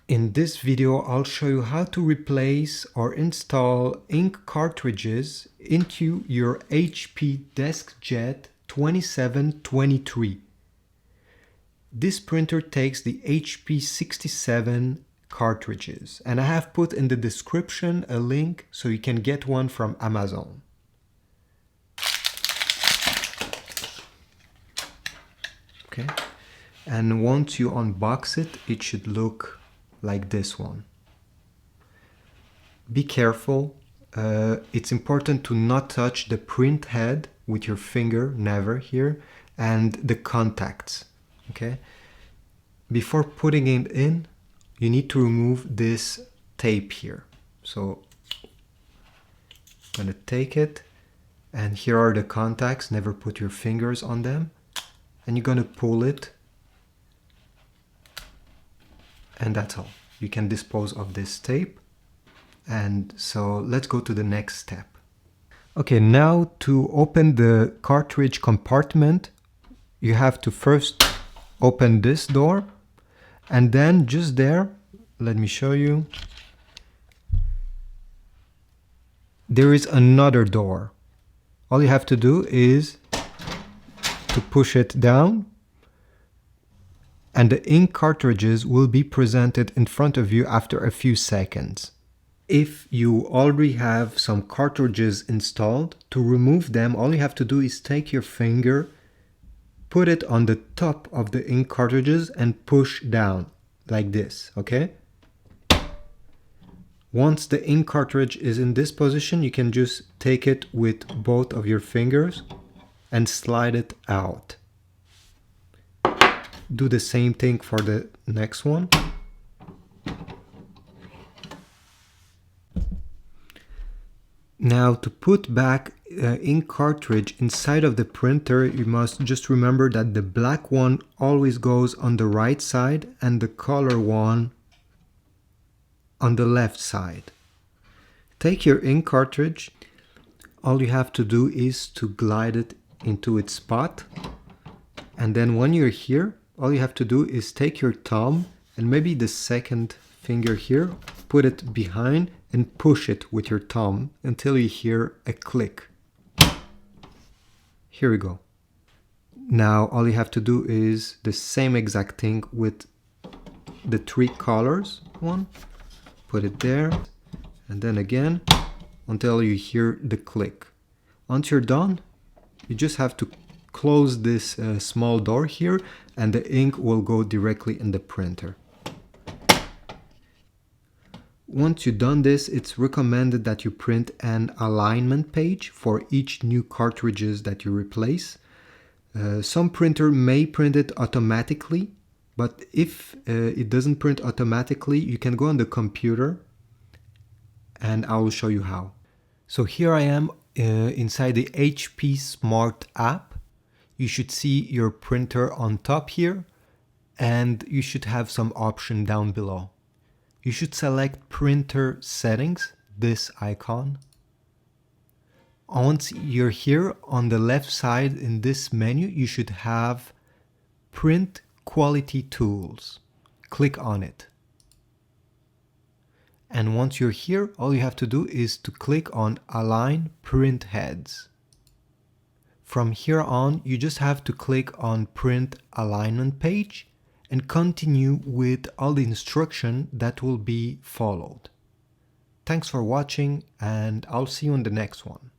In this video, I'll show you how to replace or install ink cartridges into your HP Deskjet 2723. This printer takes the HP 67 cartridges, and I have put in the description a link so you can get one from Amazon. Okay, and once you unbox it, it should look like this one. Be careful. It's important to not touch the print head with your finger, never here, and the contacts. Okay. Before putting it in, you need to remove this tape here. So I'm gonna take it, and here are the contacts. Never put your fingers on them, and you're gonna pull it. And that's all. You can dispose of this tape. And so let's go to the next step. Okay, now to open the cartridge compartment, you have to first open this door, and then just there, let me show you, there is another door. All you have to do is to push it down, and the ink cartridges will be presented in front of you after a few seconds. If you already have some cartridges installed, to remove them, all you have to do is take your finger, put it on the top of the ink cartridges and push down like this, okay? Once the ink cartridge is in this position, you can just take it with both of your fingers and slide it out. Do the same thing for the next one. Now to put back ink cartridge inside of the printer, you must just remember that the black one always goes on the right side and the color one on the left side. Take your ink cartridge. All you have to do is to glide it into its spot. And then when you're here, all you have to do is take your thumb and maybe the second finger here, put it behind and push it with your thumb until you hear a click. Here we go. Now all you have to do is the same exact thing with the three colors one. Put it there and then again until you hear the click. Once you're done, you just have to close this small door here and the ink will go directly in the printer. Once you've done this, it's recommended that you print an alignment page for each new cartridges that you replace. Some printer may print it automatically, but if it doesn't print automatically, you can go on the computer and I will show you how. So here I am inside the HP Smart app. You should see your printer on top here, and you should have some option down below. You should select printer settings, this icon. Once you're here on the left side in this menu, you should have print quality tools. Click on it. And once you're here, all you have to do is to click on align print heads. From here on, you just have to click on print alignment page and continue with all the instruction that will be followed. Thanks for watching, and I'll see you in the next one.